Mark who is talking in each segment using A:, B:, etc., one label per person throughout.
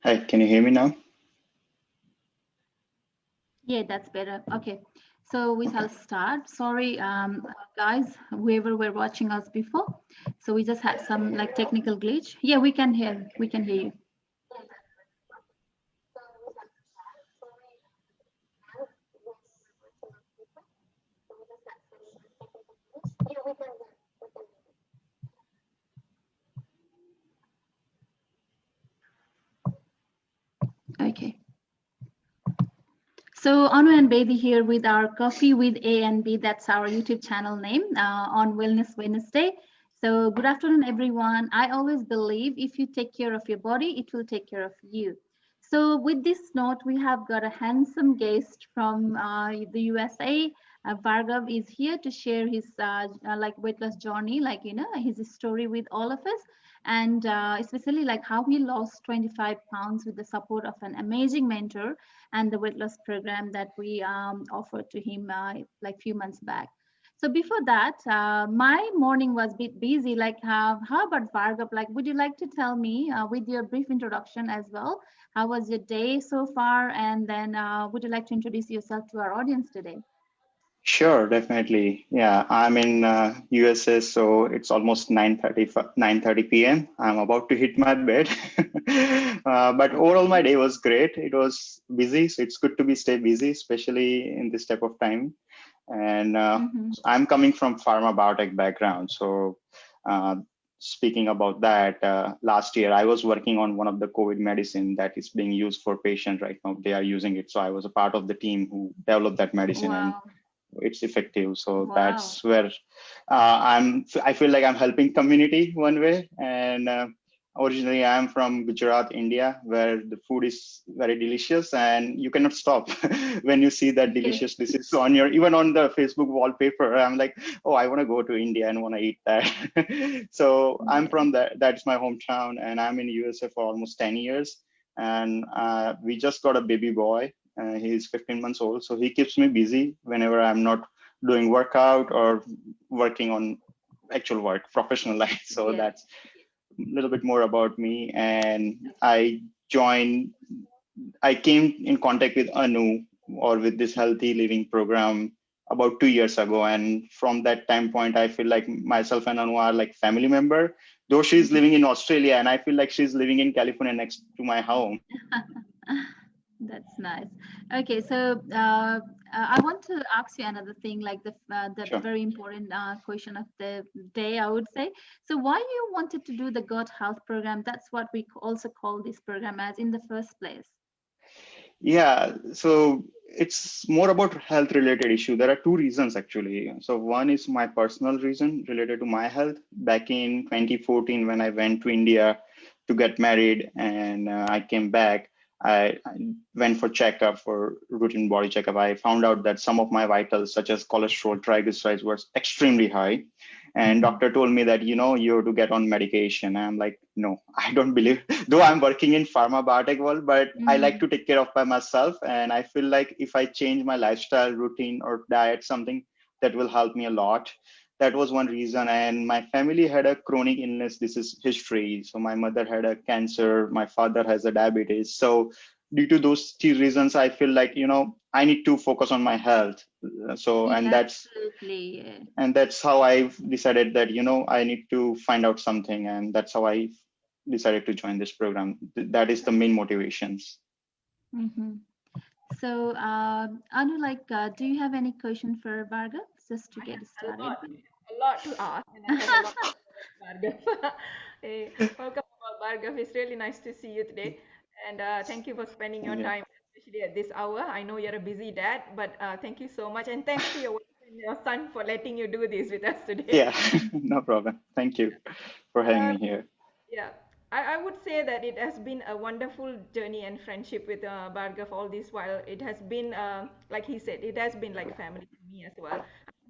A: Hi, can you hear me now?
B: Yeah, that's better. Okay. So we shall
A: Okay.
B: start. Sorry, guys, whoever were watching us before. So we just had some like technical glitch. Yeah, we can hear you. Okay. So Anu and Baby here with our Coffee with A and B. That's our YouTube channel name on Wellness Wednesday. So good afternoon, everyone. I always believe if you take care of your body, it will take care of you. So with this note, we have got a handsome guest from the USA. Bhargav is here to share his like weight loss journey, like his story with all of us, and especially like how he lost 25 pounds with the support of an amazing mentor and the weight loss program that we offered to him like few months back. So before that, my morning was a bit busy. Like, how about Bhargav? Like, would you like to tell me with your brief introduction as well? How was your day so far? And then, would you like to introduce yourself to our audience today?
A: Sure, definitely. Yeah, I'm in USA, so it's almost 9:30 p.m. I'm about to hit my bed. But overall, my day was great. It was busy, so it's good to be stay busy, especially in this type of time. And
B: Mm-hmm.
A: I'm coming from pharma biotech background, so uh, speaking about that, last year I was working on one of the COVID medicine that is being used for patients right now. They are using it, so I was a part of the team who developed that medicine, and
B: Wow.
A: it's effective. So
B: Wow.
A: that's where I feel like I'm helping community one way. And originally I'm from Gujarat, India, where the food is very delicious and you cannot stop when you see that
B: Okay.
A: delicious dishes on your, even on the Facebook wallpaper. I'm like, oh, I want to go to India and want to eat that. So I'm
B: Yeah.
A: from that. That's my hometown, and I'm in USA for almost 10 years. And we just got a baby boy. He's 15 months old, so he keeps me busy whenever I'm not doing workout or working on actual work, professional life. So
B: Yes.
A: that's a little bit more about me. And joined, I came in contact with Anu or with this healthy living program about 2 years ago. And from that time point, I feel like myself and Anu are like family member, though she's
B: Mhm.
A: living in Australia and I feel like she's living in California next to my home.
B: That's nice. Okay, so I want to ask you another thing, like the
A: Sure.
B: very important question of the day, I would say. So, why you wanted to do the gut health program? That's what we also call this program as in the first place.
A: Yeah, so it's more about health related issue. There are two reasons actually. So one is my personal reason related to my health. Back in 2014, when I went to India to get married and I came back, I went for checkup for routine body checkup. I found out that some of my vitals, such as cholesterol, triglycerides, were extremely high. And
B: Mhm.
A: doctor told me that, you have to get on medication. I'm like, no, I don't believe, though I'm working in pharma biotech world, but I like
B: Mm.
A: to take care of by myself. And I feel like if I change my lifestyle routine or diet, something that will help me a lot. That was one reason. And my family had a chronic illness. This is history. So my mother had a cancer. My father has a diabetes. So due to those two reasons, I feel like, I need to focus on my health. So,
B: Yeah,
A: and
B: absolutely. Yeah.
A: that's how I decided that, I need to find out something. And that's how I decided to join this program. That is the main motivations.
B: Hmm. So, Anu, like, do you have any question for Bhargav just to
C: I
B: get
C: have
B: started with?
C: a lot to ask, and I have a lot to ask Bhargav. Hey, welcome, Bhargav. It's really nice to see you today, and thank you for spending your
A: Yeah.
C: time, especially at this hour. I know you're a busy dad, but thank you so much, and thanks to your wife and your son for letting you do this with us today.
A: Yeah, no problem. Thank you for having
C: Uh,
A: me here.
C: Yeah, I would say that it has been a wonderful journey and friendship with Bhargav all this while. It has been, like he said, it has been like family to me as well.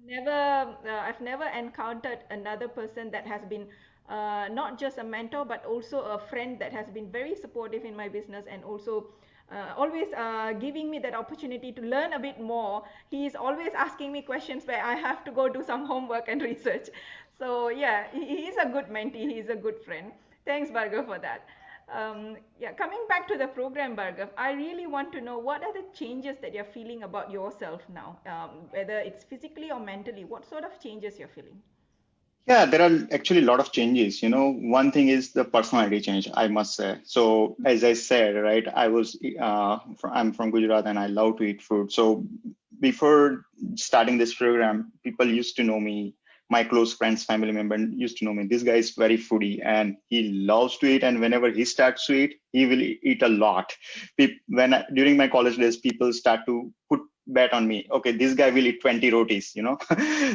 C: I've never encountered another person that has been not just a mentor, but also a friend that has been very supportive in my business and also always giving me that opportunity to learn a bit more. He is always asking me questions where I have to go do some homework and research. So yeah, he is a good mentee. He is a good friend. Thanks, Bhargav, for that. Yeah, coming back to the program, Bhargav, I really want to know what are the changes that you're feeling about yourself now, whether it's physically or mentally. What sort of changes you're feeling?
A: Yeah, there are actually a lot of changes. One thing is the personality change, I must say. So, as I said, right, I'm from Gujarat and I love to eat food. So, before starting this program, people used to know me. My close friends, family member used to know me. This guy is very foodie and he loves to eat. And whenever he starts to eat, he will eat a lot. During my college days, people start to put bet on me. Okay, this guy will eat 20 rotis.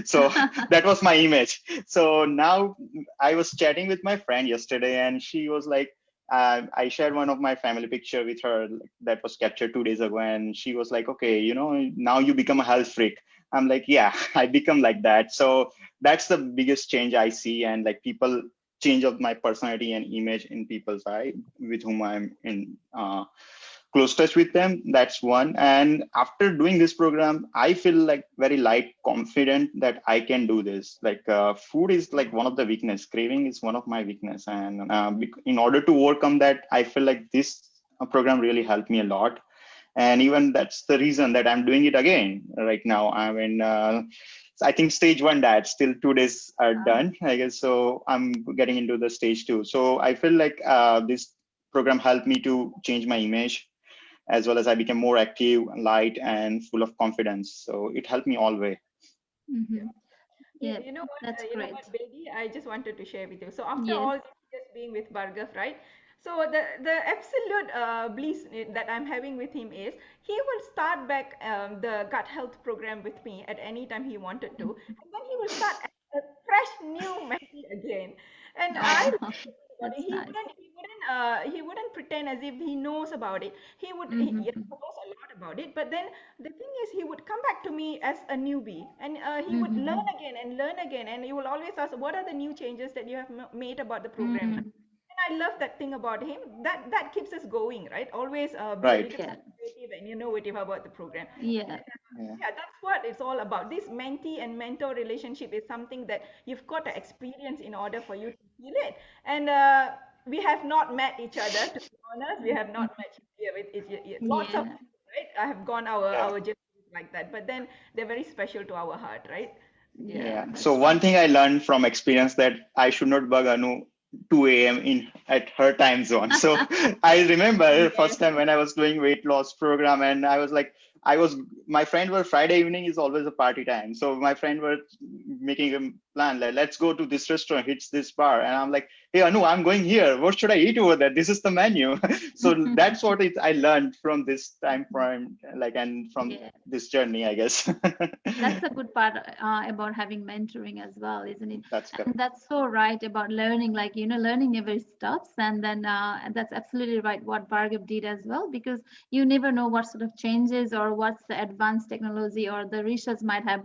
A: So that was my image. So now I was chatting with my friend yesterday, and she was like, I shared one of my family picture with her that was captured 2 days ago, and she was like, okay, now you become a health freak. I'm like, yeah, I become like that. So that's the biggest change I see, and like people change of my personality and image in people's eye with whom I'm in close touch with them. That's one. And after doing this program, I feel like very light, confident that I can do this. Like food is like one of the weakness. Craving is one of my weakness, and in order to overcome that, I feel like this program really helped me a lot. And even that's the reason that I'm doing it again right now. I'm in I think stage one, that still 2 days are done, I guess. So I'm getting into the stage two. So I feel like this program helped me to change my image, as well as I became more active, light, and full of confidence. So it helped me all way.
B: Mm-hmm.
C: You,
B: Yeah,
C: you know what,
B: that's
C: you know what,
B: great.
C: Bilgi, I just wanted to share with you. So after
B: Yes.
C: all these years being with Bhargav, right? So the absolute bliss that I'm having with him is he will start back the gut health program with me at any time he wanted to, and then he will start a fresh new Messi again. And I
B: Oh,
C: love it about it.
B: that's nice.
C: He wouldn't pretend as if he knows about it. He
B: Mm-hmm.
C: knows a lot about it, but then the thing is, he would come back to me as a newbie, and he would
B: Mm-hmm.
C: learn again, and he will always ask, "What are the new changes that you have made about the program now?"
B: Mm-hmm.
C: And I love that thing about him. That keeps us going, right? Always be a
A: Right.
C: little
B: Yeah.
C: bit creative and innovative about the program.
B: Yeah.
A: Yeah.
C: Yeah, that's what it's all about. This mentee and mentor relationship is something that you've got to experience in order for you to feel it. And we have not met each other, to be honest. We have not met with lots of
B: Yeah.
C: people, right? I have gone
A: Yeah.
C: our journeys like that, but then they're very special to our heart, right? Yeah.
B: Yeah.
A: Yeah. So
B: That's
A: one
B: right.
A: thing I learned from experience that I should not bug Anu 2 a.m. in at her time zone. So I remember
C: Yes.
A: first time when I was doing weight loss program, and I was like, I was my friend were Friday evening is always a party time. So my friend were making a plan like, let's go to this restaurant, hits this bar, and I'm like, hey Anu, I'm going here. What should I eat over there? This is the menu. So that's what I learned from this time frame, like, and from
B: Yeah.
A: this journey, I guess.
B: That's the good part about having mentoring as well, isn't it?
A: That's
B: And
A: correct.
B: that's so right about learning. Like, learning never stops. And then that's absolutely right what Bhargav did as well, because you never know what sort of changes or what's the advanced technology or the research might have,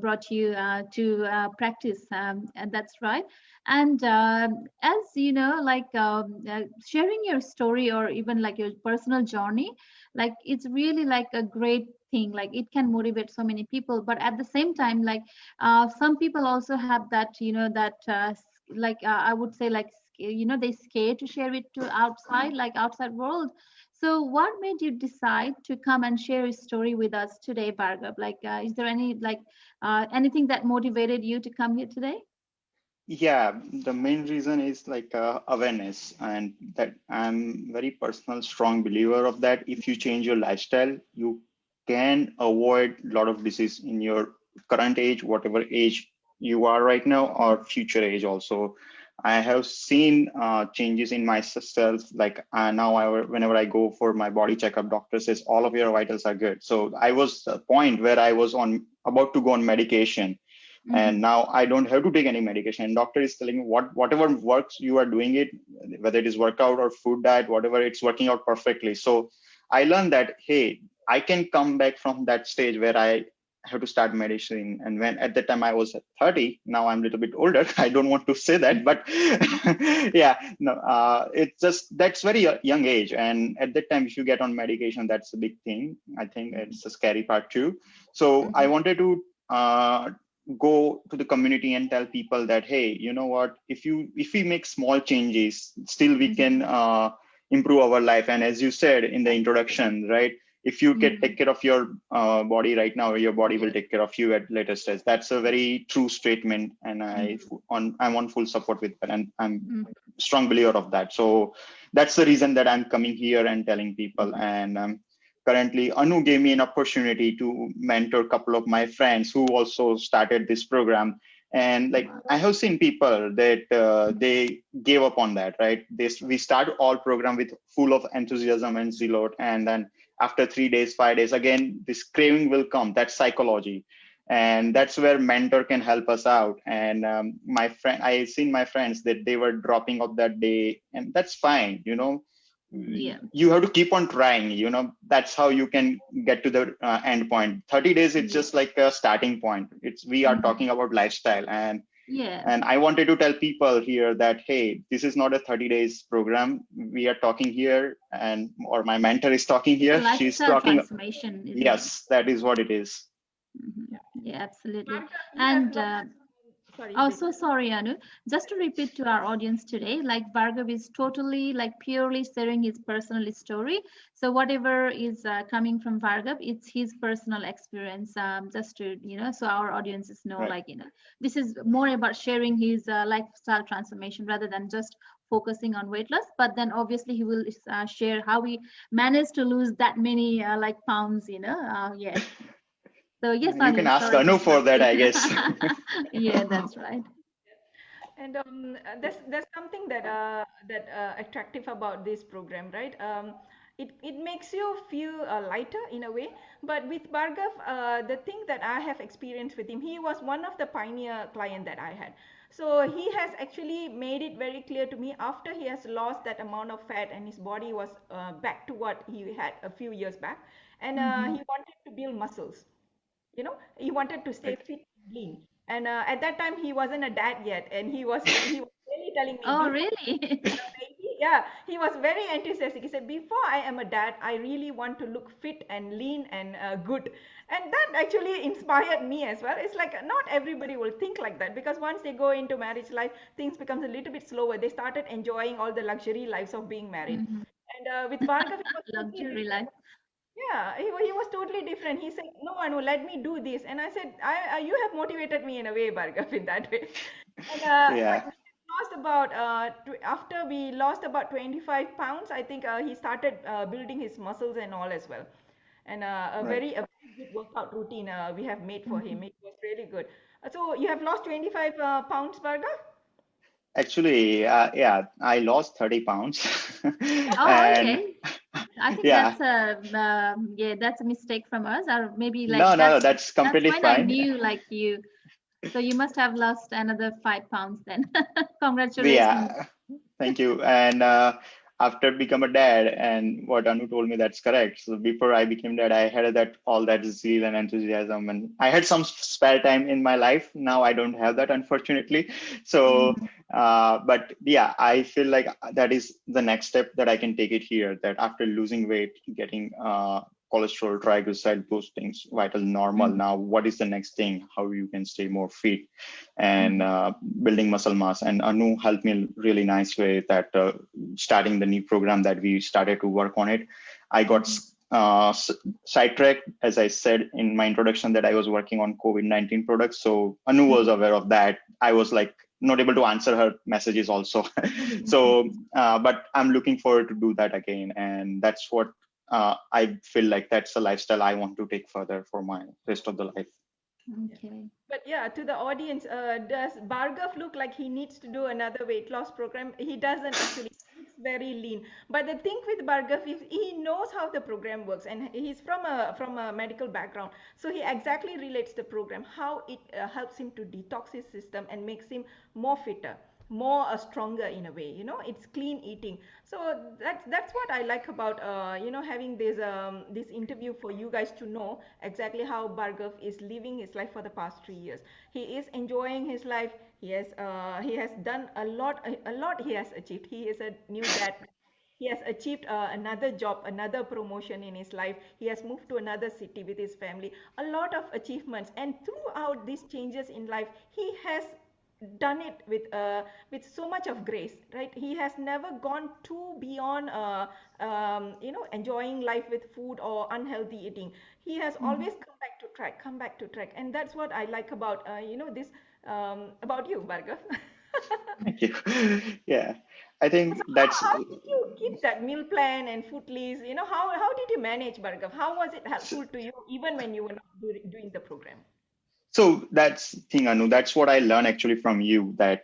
B: brought you to practice. And that's right. And as you know, like sharing your story or even like your personal journey, like it's really like a great thing. Like it can motivate so many people, but at the same time, like some people also have that, that like I would say like they scared to share it to outside, like outside world. So what made you decide to come and share a story with us today, Bhargav? Like is there any like anything that motivated you to come here today?
A: Yeah, the main reason is like awareness, and that I'm very personal, strong believer of that. If you change your lifestyle, you can avoid a lot of disease in your current age, whatever age you are right now, or future age also. I have seen changes in myself. Like now, whenever I go for my body checkup, doctor says all of your vitals are good. So I was a point where I was on about to go on medication, and
B: Mm-hmm.
A: now I don't have to take any medication, and doctor is telling me whatever works you are doing it, whether it is workout or food diet, whatever, it's working out perfectly. So I learned that, hey, I can come back from that stage where I have to start medicine. And when at that time I was at 30, now I'm a little bit older. I don't want to say that, but yeah, no, it's just that's very young age, and at that time if you get on medication, that's a big thing. I think it's a scary part too. So I wanted to go to the community and tell people that, hey, you know what, if we make small changes, still we can improve our life. And as you said in the introduction, right, if you can take care of your body right now, your body will take care of you at later stage. That's a very true statement, and I'm on full support with that, and I'm strong believer of that. So that's the reason that I'm coming here and telling people. And currently Anu gave me an opportunity to mentor a couple of my friends who also started this program. And like I have seen people that they gave up on that, right? We start all program with full of enthusiasm and zealot, and then after 3 days, 5 days, again this craving will come. That's psychology, and that's where mentor can help us out. And my friend, I seen my friends that they were dropping off that day, and that's fine, you know.
B: Yeah.
A: You have to keep on trying, you know. That's how you can get to the end point. 30 days, it's just like a starting point. It's we are talking about lifestyle. And I wanted to tell people here that, hey, this is not a 30 days program. We are talking here, and or my mentor is talking
B: It's a
A: here. She's
B: lifestyle
A: talking.
B: transformation, isn't it?
A: Yes, that is what it is.
B: Yeah, absolutely.
C: Bhargav, you have
B: And
C: lost. Sorry,
B: oh,
C: please.
B: so sorry, Anu. Just to repeat to our audience today, like Bhargav is totally like purely sharing his personal story. So whatever is coming from Bhargav, it's his personal experience. Just to, so our audiences know,
A: Right.
B: like, this is more about sharing his lifestyle transformation rather than just focusing on weight loss. But then obviously he will share how he managed to lose that many like pounds. Yeah. So yes,
A: You can
B: Anu,
A: ask
B: sorry to
A: Anu for
B: interrupt
A: that,
B: you.
A: I guess.
B: Yeah, that's right.
C: And there's something that attractive about this program, right? It makes you feel lighter in a way. But with Bhargav, the thing that I have experienced with him, he was one of the pioneer client that I had. So he has actually made it very clear to me after he has lost that amount of fat and his body was back to what he had a few years back, and he wanted to build muscles. He wanted to stay
A: Right.
C: fit and lean. And at that time he wasn't a dad yet, and he was really telling me
B: Oh,
C: before
B: really?
C: a baby. Yeah, he was very enthusiastic. He said, before I am a dad, I really want to look fit and lean and good. And that actually inspired me as well. It's like not everybody will think like that, because once they go into marriage life, things becomes a little bit slower. They started enjoying all the luxury lives of being married.
B: Mhm.
C: And with Bhargav, it was totally
B: Luxury life.
C: different. Yeah, he was totally different. He said, "No, Anu, let me do this." And I said, You have motivated me in a way, Bhargav, in that way." And
A: Yeah.
C: like we lost about after we lost about 25 pounds, I think he started building his muscles and all as well. And
A: Right.
C: a very good workout routine we have made for him.
B: Mhm.
C: It was really good. So you have lost 25 pounds, Bhargav?
A: Actually, yeah, I lost 30 pounds.
B: Oh,
A: And
B: okay. I think
A: yeah,
B: that's a yeah, that's a mistake from us, or maybe like
A: no, no, that's
B: that's
A: completely
B: when I
A: fine.
B: knew like you. So you must have lost another 5 pounds then. Congratulations.
A: Yeah, thank you. And after become a dad, and what Anu told me, that's correct. So before I became dad, I had that all that zeal and enthusiasm, and I had some spare time in my life. Now I don't have that, unfortunately. So,
B: Mhm.
A: but yeah, I feel like that is the next step that I can take it here. That after losing weight, getting cholesterol, triglyceride, those things vital normal.
B: Mhm.
A: Now, what is the next thing? How you can stay more fit and
B: Mhm.
A: building muscle mass. And Anu helped me really nice way that starting the new program that we started to work on it. I got
B: Mhm.
A: sidetracked, as I said in my introduction, that I was working on COVID-19 products. So Anu was aware of that. I was like not able to answer her messages also.
B: Mhm.
A: So, but I'm looking forward to do that again. And that's what I feel like that's the lifestyle I want to take further for my rest of the life.
B: Okay.
C: But yeah, to the audience, does Bhargav look like he needs to do another weight loss program? He doesn't actually. He looks very lean. But the thing with Bhargav is he knows how the program works, and he's from a medical background, so he exactly relates the program, how it helps him to detox his system and makes him more fitter, more stronger in a way. It's clean eating. So that's what I like about having this interview for you guys to know exactly how Bhargav is living his life for the past 3 years. He is enjoying his life. He has done a lot. A lot he has achieved. He is a new dad. He has achieved another job, another promotion in his life. He has moved to another city with his family. A lot of achievements, and throughout these changes in life, he has done it with so much of grace, right? He has never gone too beyond enjoying life with food or unhealthy eating. He has
B: Mhm.
C: always come back to track, and that's what I like about this about you, Bhargav.
A: Thank you. Yeah, I
C: So
A: think that's
C: how did you keep that meal plan and food list? How did you manage, Bhargav? How was it helpful to you even when you were not doing the program?
A: so that's the thing, Anu. That's what I learned actually from you. That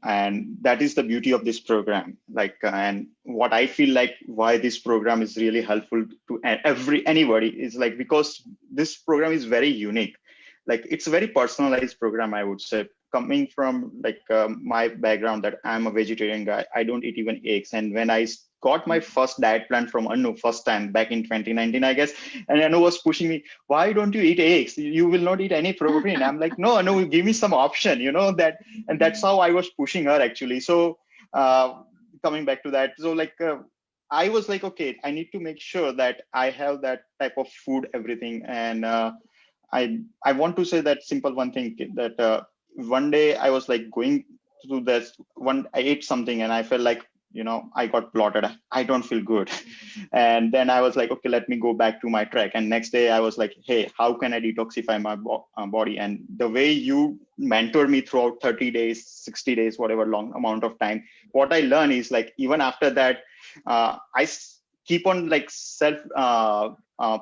A: and that is the beauty of this program. Like, and what I feel like why this program is really helpful to anybody is like because this program is very unique. Like, it's a very personalized program, I would say. Coming from like my background, that I'm a vegetarian guy, I don't eat even eggs. And when I got my first diet plan from Anu first time back in 2019, I guess, and Anu was pushing me, why don't you eat eggs? You will not eat any protein. I'm like, no, no, give me some option, that. And that's how I was pushing her actually. So coming back to that, so like I was like, okay, I need to make sure that I have that type of food, everything. And I want to say that simple one thing, that one day I was like going through this one, I ate something and I felt like, I got bloated. I don't feel good. And then I was like, okay, let me go back to my track. And next day I was like, hey, how can I detoxify my body? And the way you mentor me throughout 30 days, 60 days, whatever long amount of time, what I learned is like, even after that, keep on like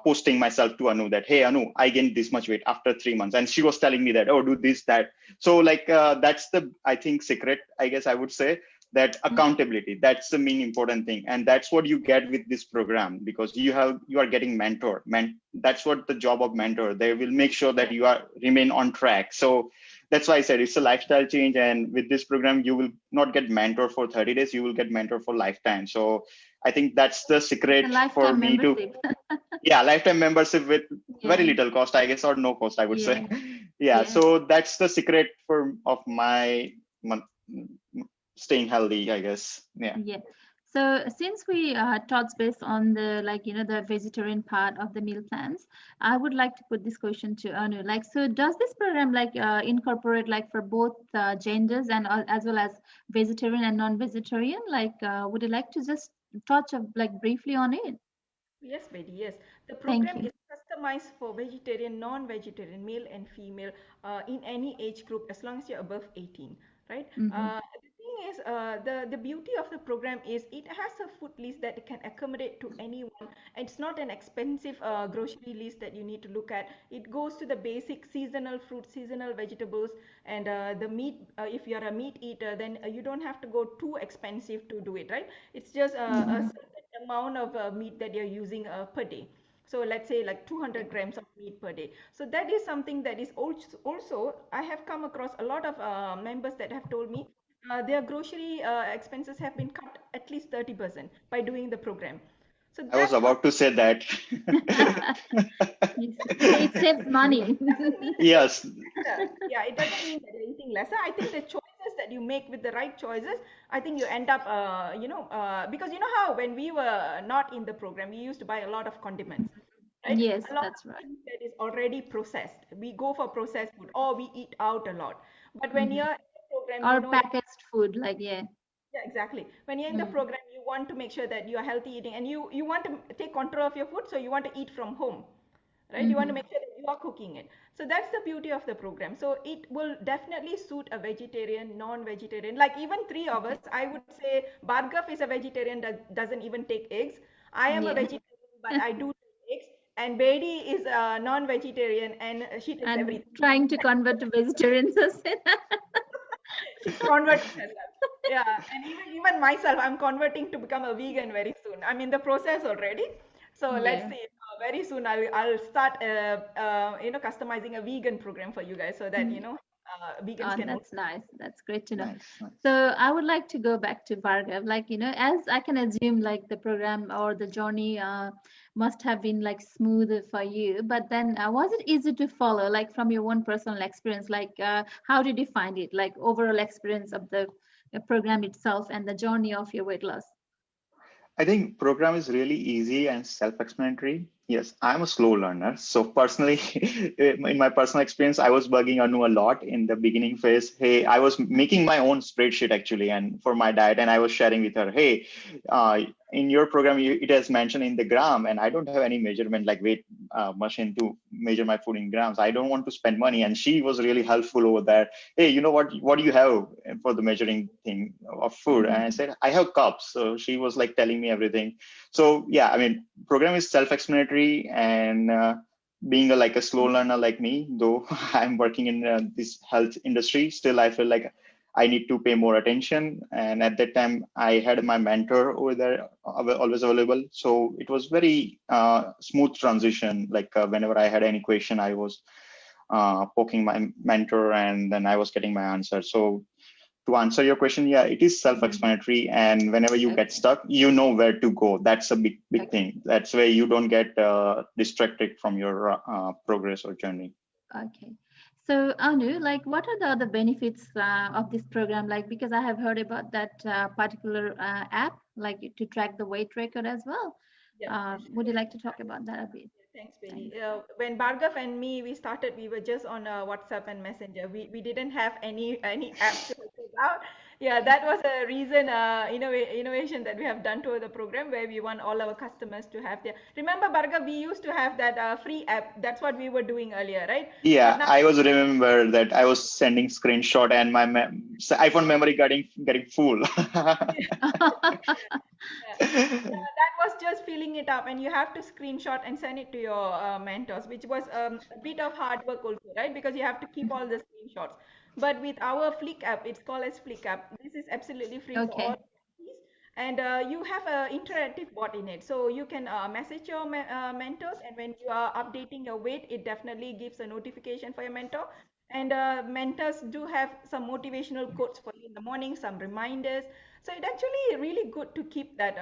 A: posting myself to Anu that, hey, Anu, I gained this much weight after 3 months. And she was telling me that, oh, do this, that. So like, that's the, I think, secret, I guess I would say, that accountability, that's the main important thing. And that's what you get with this program, because you are getting mentor. That's what the job of mentor. They will make sure that you are remain on track. So that's why I said it's a lifestyle change. And with this program, you will not get mentor for 30 days, you will get mentor for lifetime. So I think that's the
B: It's a
A: secret for
B: lifetime
A: me to,
B: membership.
A: yeah, lifetime membership with very
B: Yeah,
A: little cost, I guess, or no cost, I would say.
B: yeah,
A: Yeah,
B: yeah,
A: so that's the secret for of my staying healthy, I guess. Yeah.
B: yeah. So since we touched base on the the vegetarian part of the meal plans, I would like to put this question to Anu. Like, so does this program incorporate like for both genders and as well as vegetarian and non-vegetarian? Like, would you like to just touch like briefly on it?
C: Yes, Betty, yes. The
B: Thank
C: program
B: you.
C: is customized for vegetarian, non-vegetarian, male and female in any age group as long as you're above 18, right?
B: Mm-hmm.
C: The thing is, the beauty of the program is it has a food list that can accommodate to anyone. It's not an expensive grocery list that you need to look at. It goes to the basic seasonal fruits, seasonal vegetables, and the meat. If you're a meat eater, then you don't have to go too expensive to do it, right? It's just a
B: Mm-hmm.
C: certain amount of meat that you're using per day. So let's say like 200 grams of meat per day. So that is something that is also I have come across a lot of members that have told me their grocery expenses have been cut at least 30% by doing the program. So
A: I was
C: that's how
A: about to say that.
B: Yes. So it saves money.
C: doesn't mean that they're
A: Yes.
C: eating lesser. Yeah, it doesn't mean that they're eating lesser. I think the choices that you make with the right choices, I think you end up, because you know how when we were not in the program, we used to buy a lot of condiments, right?
B: Yes,
C: A lot of
B: that's right.
C: things that is already processed. We go for processed food or we eat out a lot. But when
B: Mm-hmm.
C: you're in the program, you
B: Or
C: know that,
B: packaged food, like yeah.
C: yeah, exactly. When you're in the
B: Mm.
C: program, you want to make sure that you are healthy eating and you want to take control of your food, so you want to eat from home, right? You want to
B: Mm-hmm.
C: make sure that you are cooking it. So that's the beauty of the program. So it will definitely suit a vegetarian, non-vegetarian. Like even three of us, I would say Bhargav is a vegetarian that doesn't even take eggs. I am a
B: Yeah.
C: vegetarian, but I do take eggs. And Bedi is a non-vegetarian and she takes
B: And
C: everything.
B: trying to convert to vegetarians.
C: She's converting herself. Yeah, and even myself, I'm converting to become a vegan very soon. I'm in the process already. So let's
B: Yeah.
C: see. Very soon I'll start customizing a vegan program for you guys so that vegans can also.
B: That's nice. That's great to know.
A: Nice,
B: So
A: nice.
B: I would like to go back to Bhargav. Like, as I can assume, like the program or the journey must have been like smooth for you. But then, was it easy to follow, like from your own personal experience? Like, how did you find it? Like overall experience of the program itself and the journey of your weight loss?
A: I think program is really easy and self-explanatory. Yes, I'm a slow learner. So personally, in my personal experience, I was bugging Anu a lot in the beginning phase. Hey, I was making my own spreadsheet actually, and for my diet, and I was sharing with her, hey, in your program, it has mentioned in the gram, and I don't have any measurement like weight machine to measure my food in grams. I don't want to spend money, and she was really helpful over there. Hey, you know what? What do you have for the measuring thing of food? And I said, I have cups. So she was like telling me everything. So yeah, I mean, program is self-explanatory, and being like a slow learner like me, though I'm working in this health industry, still I feel like I need to pay more attention. And at that time, I had my mentor over there always available. So it was very smooth transition. Like whenever I had any question, I was poking my mentor, and then I was getting my answer. So to answer your question, yeah, it is self-explanatory, and whenever you get stuck, you know where to go. That's a big thing. That's where you don't get distracted from your progress or journey.
B: Okay. So Anu, like, what are the other benefits of this program? Like, because I have heard about that particular app, like to track the weight record as well.
C: Yeah,
B: Would you like to talk about that a bit?
C: thanks, Bailey.
B: Thanks.
C: When Bhargav and me we started, we were just on WhatsApp and Messenger. We didn't have any apps to help us out. Yeah, that was a reason innovation that we have done to the program where we want all our customers to have their. Remember, Bhargav, we used to have that free app. That's what we were doing earlier, right? But
A: Yeah,
C: now.
A: I was remember that I was sending screenshot, and my iPhone memory getting full.
C: Yeah. That was just filling it up, and you have to screenshot and send it to your mentors, which was a bit of hard work also, right? Because you have to keep all the screenshots. But with our Flick app, it's called as Flick app. This is absolutely free for all
B: Okay.
C: companies, and you have an interactive bot in it, so you can message your mentors, and when you are updating your weight, it definitely gives a notification for your mentor. And mentors do have some motivational quotes for you in the morning, some reminders. So it actually really good to keep that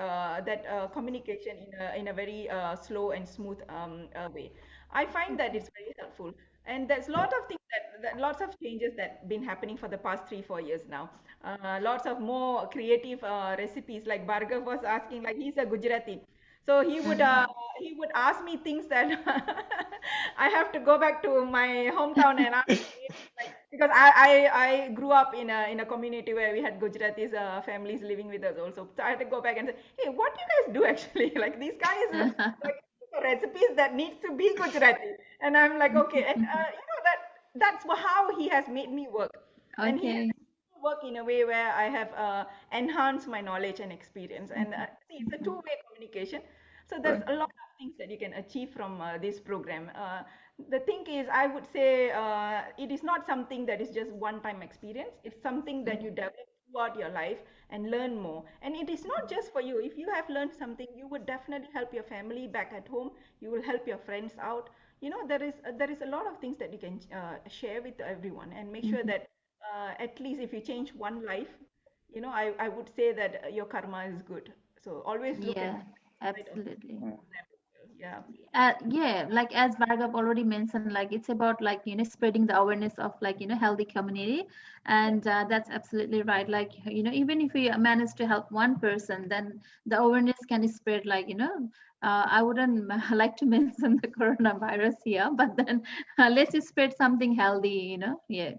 C: communication in a very slow and smooth way. I find that it's very helpful, and there's a lot of things that lots of changes that been happening for the past 3 4 years now. Lots of more creative recipes. Like Bhargav was asking, like he's a Gujarati, so he would ask me things that I have to go back to my hometown and ask like, because I grew up in a community where we had Gujaratis families living with us also. So I had to go back and say, hey, what do you guys do actually? Like these guys like recipes that needs to be Gujarati, and I'm like, okay, and that's how he has made me work, and he has
B: Okay.
C: made me work in a way where I have enhanced my knowledge and experience, and see, it's a two-way communication. So there's
A: Right.
C: a lot of things that you can achieve from this program. The thing is, I would say it is not something that is just one-time experience. It's something that you develop throughout your life and learn more. And it is not just for you. If you have learned something, you would definitely help your family back at home. You will help your friends out. There is a lot of things that you can share with everyone, and make sure that at least if you change one life, I would say that your karma is good. So always look at
B: Yeah,
C: side of
B: absolutely.
A: Yeah.
C: them as well. Yeah.
B: Yeah, like as Bhargav already mentioned, like it's about like spreading the awareness of like healthy community,
C: Yeah.
B: and that's absolutely right. Like even if we manage to help one person, then the awareness can spread. Like I wouldn't like to mention the coronavirus here, but then let's just spread something healthy, yeah,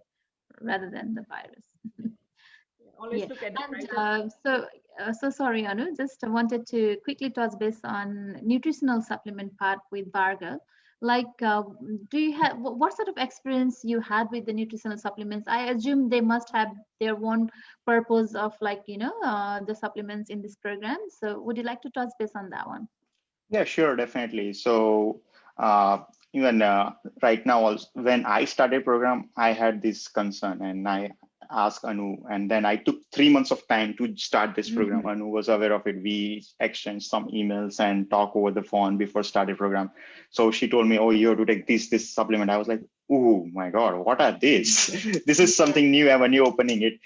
B: rather than the virus.
C: Yeah. Always
B: Yeah,
C: look at the
B: and
C: brighter side.
B: so sorry, Anu. Just wanted to quickly touch base on nutritional supplement part with Bhargav. Like, do you have what sort of experience you had with the nutritional supplements? I assume they must have their own purpose of like the supplements in this program. So, would you like to touch base on that one?
A: Yeah, sure, definitely. So even right now, also, when I started program, I had this concern, and I asked Anu, and then I took 3 months of time to start this program.
B: Mm-hmm.
A: Anu was aware of it. We exchanged some emails and talk over the phone before starting program. So she told me, "Oh, you have to take this supplement." I was like, "Oh my God, what are these? This is
B: Yeah.
A: something new when you're opening it."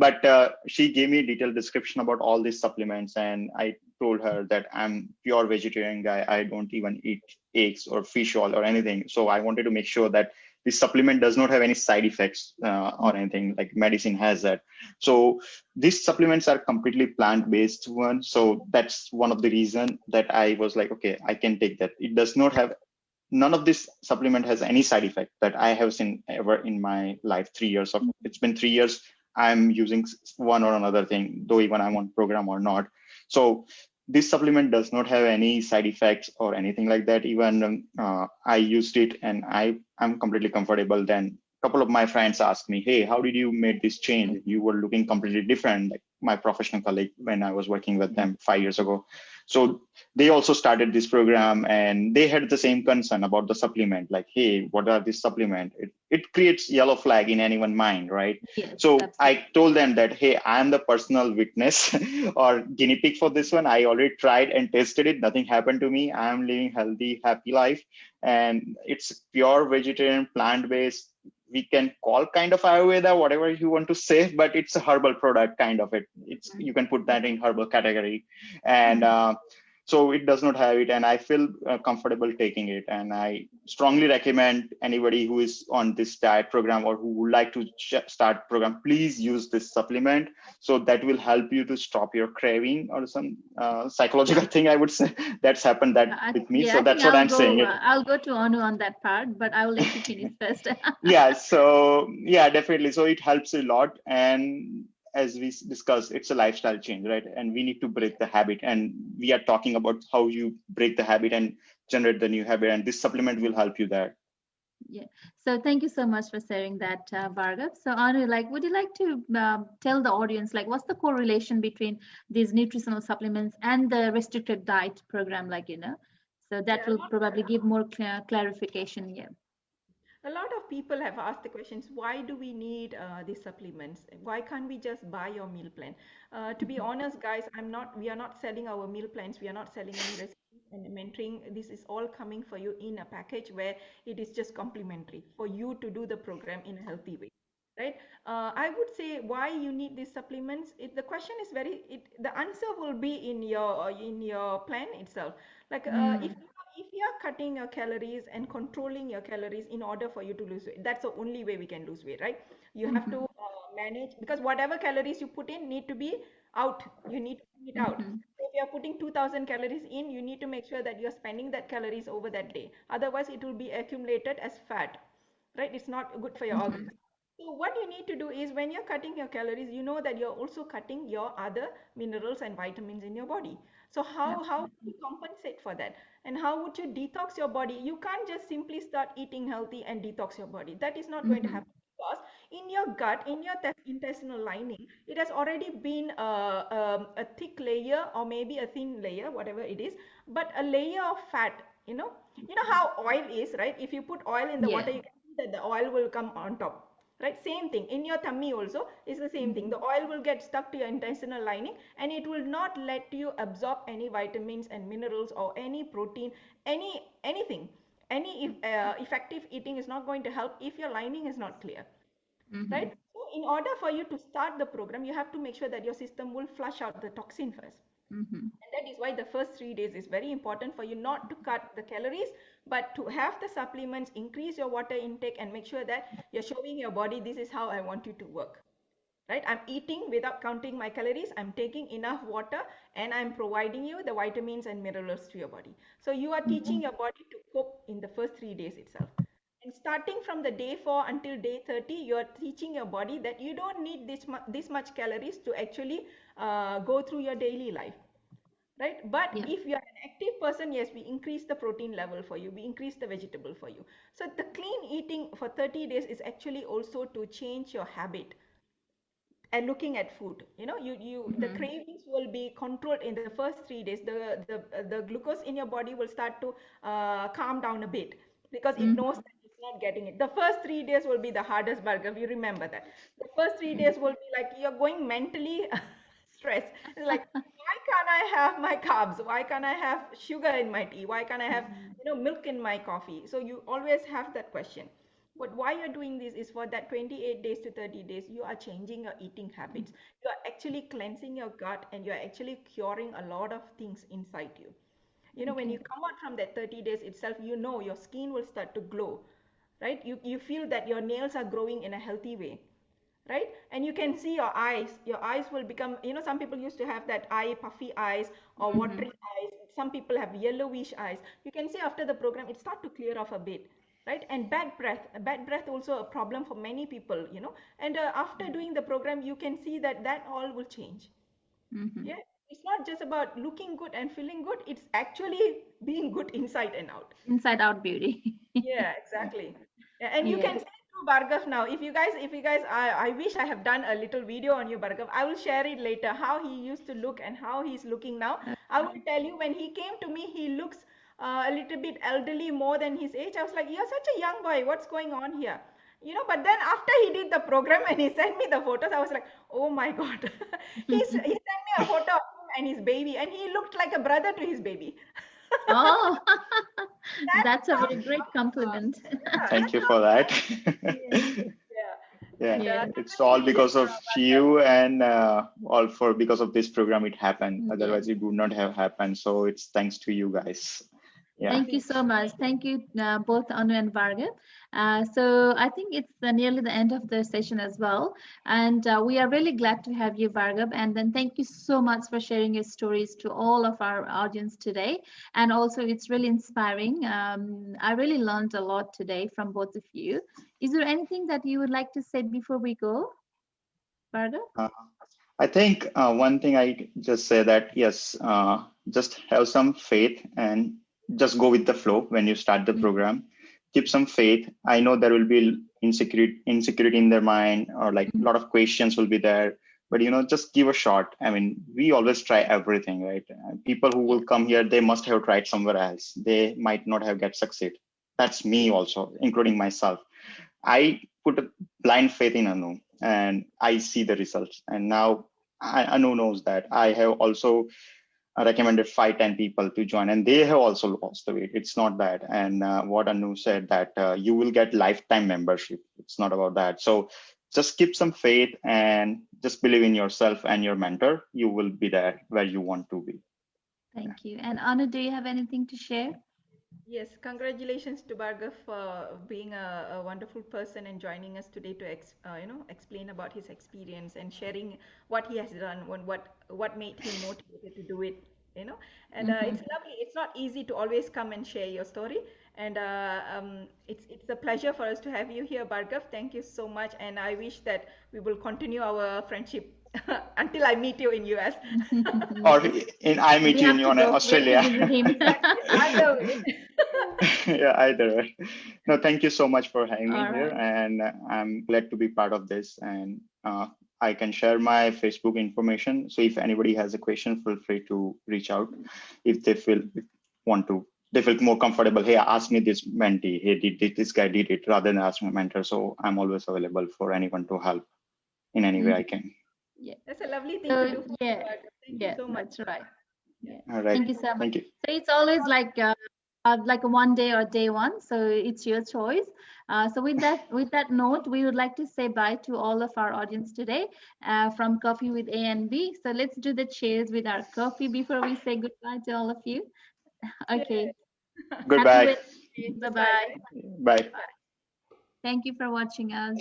A: But she gave me a detailed description about all these supplements, and I told her that I'm pure vegetarian guy. I don't even eat eggs or fish oil or anything. So I wanted to make sure that this supplement does not have any side effects or anything like medicine has that. So these supplements are completely plant-based one. So that's one of the reason that I was like, okay, I can take that. It does not have, none of this supplement has any side effect that I have seen ever in my life. 3 years of, it's been 3 years. I'm using one or another thing, though even I'm on program or not. So this supplement does not have any side effects or anything like that. Even I used it and I'm completely comfortable. Then a couple of my friends asked me, hey, how did you make this change? You were looking completely different, like my professional colleague when I was working with them 5 years ago. So they also started this program and they had the same concern about the supplement, like, hey, what are these supplement? It creates yellow flag in anyone's mind, right?
B: Yes,
A: So
B: absolutely.
A: I told them that, hey, I am the personal witness or guinea pig for this one. I already tried and tested it. Nothing happened to me. I am living healthy, happy life. And it's pure vegetarian, plant-based. We can call kind of Ayurveda, whatever you want to say, but it's a herbal product kind of it. It's, you can put that in herbal category. And so it does not have it, and I feel comfortable taking it, and I strongly recommend anybody who is on this diet program or who would like to start program, please use this supplement. So that will help you to stop your craving or some psychological thing, I would say. That's happened that with me,
B: Yeah,
A: so
B: I think
A: that's what I'm saying it.
B: I'll go to Anu on that part, but I will let you finish first.
A: Yeah, so yeah, definitely, so it helps a lot. And as we discussed, it's a lifestyle change, right? And we need to break the habit, and we are talking about how you break the habit and generate the new habit, and this supplement will help you there.
B: Yeah. So thank you so much for sharing that, Bhargav. So Anu, like, would you like to tell the audience, like, what's the correlation between these nutritional supplements and the restricted diet program, like, so that
C: Yeah,
B: will probably give more clarification. Yeah.
C: a lot of people have asked the questions, why do we need these supplements? Why can't we just buy your meal plan? To be honest, guys, we are not selling our meal plans. We are not selling any recipes and mentoring. This is all coming for you in a package where it is just complimentary for you to do the program in a healthy way. Right? I would say why you need these supplements. The question is the answer will be in your plan itself. Like
B: Mm.
C: if you are cutting your calories and controlling your calories in order for you to lose weight, that's the only way we can lose weight, right? You have to
B: Mm-hmm.
C: manage, because whatever calories you put in need to be out. You need to put it out.
B: Mm-hmm.
C: So if you are putting 2000 calories in, you need to make sure that you're spending that calories over that day. Otherwise, it will be accumulated as fat, right? It's not good for your
B: Mm-hmm.
C: organs. So what you need to do is, when you're cutting your calories, you know that you're also cutting your other minerals and vitamins in your body. So how would you
B: Absolutely.
C: compensate for that? And how would you detox your body? You can't just simply start eating healthy and detox your body. That is not going to
B: Mm-hmm.
C: happen, because in your gut, in your intestinal lining, it has already been a thick layer, or maybe a thin layer, whatever it is, but a layer of fat. You know how oil is, right? If you put oil in the
B: Yeah.
C: water, you can see that the oil will come on top, right? Same thing in your tummy also is the same thing.
B: Mm-hmm.
C: The oil will get stuck to your intestinal lining, and it will not let you absorb any vitamins and minerals or any protein, anything. Any effective eating is not going to help if your lining is not clear,
B: Mm-hmm.
C: right? So in order for you to start the program, you have to make sure that your system will flush out the toxin first.
B: Mm-hmm.
C: And that is why the first 3 days is very important, for you not to cut the calories, but to have the supplements, increase your water intake, and make sure that you're showing your body, this is how I want you to work. Right? I'm eating without counting my calories, I'm taking enough water, and I'm providing you the vitamins and minerals to your body. So you are
B: Mm-hmm.
C: teaching your body to cope in the first 3 days itself. And starting from the day 4 until day 30, you are teaching your body that you don't need this much calories to actually go through your daily life, right? But
B: Yeah.
C: if you are an active person, yes, we increase the protein level for you, we increase the vegetable for you. So the clean eating for 30 days is actually also to change your habit and looking at food. You the
B: Mm-hmm.
C: cravings will be controlled in the first 3 days. The glucose in your body will start to calm down a bit, because it knows
B: Mm-hmm.
C: that it's not getting it. The first 3 days will be the hardest, Bhargav, you remember that. The first 3 days will be like you're going mentally stressed. It's like, why can't I have my carbs? Why can't I have sugar in my tea? Why can't I have
B: Mm-hmm.
C: milk in my coffee? So you always have that question. But why you're doing this is, for that 28 days to 30 days, you are changing your eating habits. You are actually cleansing your gut, and you're actually curing a lot of things inside you. When
B: Okay.
C: you come out from that 30 days itself, your skin will start to glow, right? You feel that your nails are growing in a healthy way, right? And you can see your eyes will become, some people used to have that eye puffy eyes or
B: Mm-hmm.
C: watery eyes. Some people have yellowish eyes. You can see after the program it start to clear off a bit, right? And bad breath also a problem for many people, and after doing the program you can see that that all will change.
B: Mm-hmm.
C: Yeah, it's not just about looking good and feeling good, it's actually being good inside and out.
B: Inside out beauty.
C: Yeah,
A: Yeah.
C: exactly. Yeah, and you can
B: Yes.
C: see through Bhargav now. If you guys, I wish I have done a little video on you, Bhargav. I will share it later, how he used to look and how he's looking now. I will
B: Okay.
C: tell you, when he came to me, he looks a little bit elderly, more than his age. I was like, you're such a young boy. What's going on here? But then after he did the program and he sent me the photos, I was like, oh my God. He sent me a photo of him and his baby, and he looked like a brother to his baby.
B: Oh,
C: That's
B: that's a
C: how
B: very great compliment.
C: yeah,
A: Thank
C: that's
A: you
C: how
A: for that.
B: Yes.
C: yeah.
A: Yeah,
C: And
B: Yes.
A: it's all
C: congratulations,
A: because of
C: Bhargav.
A: you, and all for because of this program it happened.
B: Yes.
A: Otherwise, it would not have happened. So it's thanks to you guys. Yeah.
B: Thank you
C: Absolutely.
B: so much. Thank you, both Anu and Bhargav. So I think it's nearly the end of the session as well. And we are really glad to have you, Bhargav. And then thank you so much for sharing your stories to all of our audience today. And also, it's really inspiring. I really learned a lot today from both of you. Is there anything that you would like to say before we go, Bhargav?
A: Uh, I think one thing I just say that yes, just have some faith and just go with the flow when you start the
B: Mhm.
A: program. Keep some faith. I know there will be insecurity in their mind, or like a
B: Mhm.
A: lot of questions will be there. But just give a shot. I mean, we always try everything, right? People who
B: Yeah.
A: will come here, they must have tried somewhere else. They might not have get succeed. That's me also, including myself. I put a blind faith in Anu, and I see the results. And now Anu knows that. I have also recommended 5-10 people to join, and they have also lost the weight. It's not that. And what Anu said, that you will get lifetime membership. It's not about that. So just keep some faith and just believe in yourself and your mentor. You will be there where you want to be.
B: Thank you. And Anu, do you have anything to share?
C: Yes, congratulations to Bhargav for being a wonderful person and joining us today to explain about his experience and sharing what he has done, what made him motivated to do it. And
B: Mhm.
C: it's lovely. It's not easy to always come and share your story, and it's a pleasure for us to have you here, Bhargav. Thank you so much, and I wish that we will continue our friendship until I meet you in US.
A: Or
B: Yes.
A: in I
B: We
A: meet you
B: have
A: in
B: to go. We have to
A: Australia.
B: visit him.
C: Exactly. Either way.
A: Yeah, either way. No, thank you so much for having me
B: All
A: here,
B: right.
A: and I'm glad to be part of this. And I can share my Facebook information. So if anybody has a question, feel free to reach out. If they want to, they feel more comfortable. Hey, ask me this mentee. Hey, did this guy did it, rather than ask my mentor. So I'm always available for anyone to help in any way I
B: Mhm.
A: can.
B: Yeah.
C: That's a lovely thing to
B: So
C: do for me,
B: yeah,
C: Bhargav. Thank you
B: yeah,
C: so much.
B: that's right.
C: Yeah.
B: Yeah.
A: All right.
B: Thank you so much.
A: Thank you.
B: So it's always like a one day or day one. So it's your choice. So with that note, we would like to say bye to all of our audience today from Coffee with A and B. So let's do the cheers with our coffee before we say goodbye to all of you.
C: Cheers.
B: Okay. Happy
A: Goodbye.
B: Wednesday. Bye
C: Goodbye,
B: bye.
C: guys.
A: Bye.
C: Bye.
B: Thank you for watching us.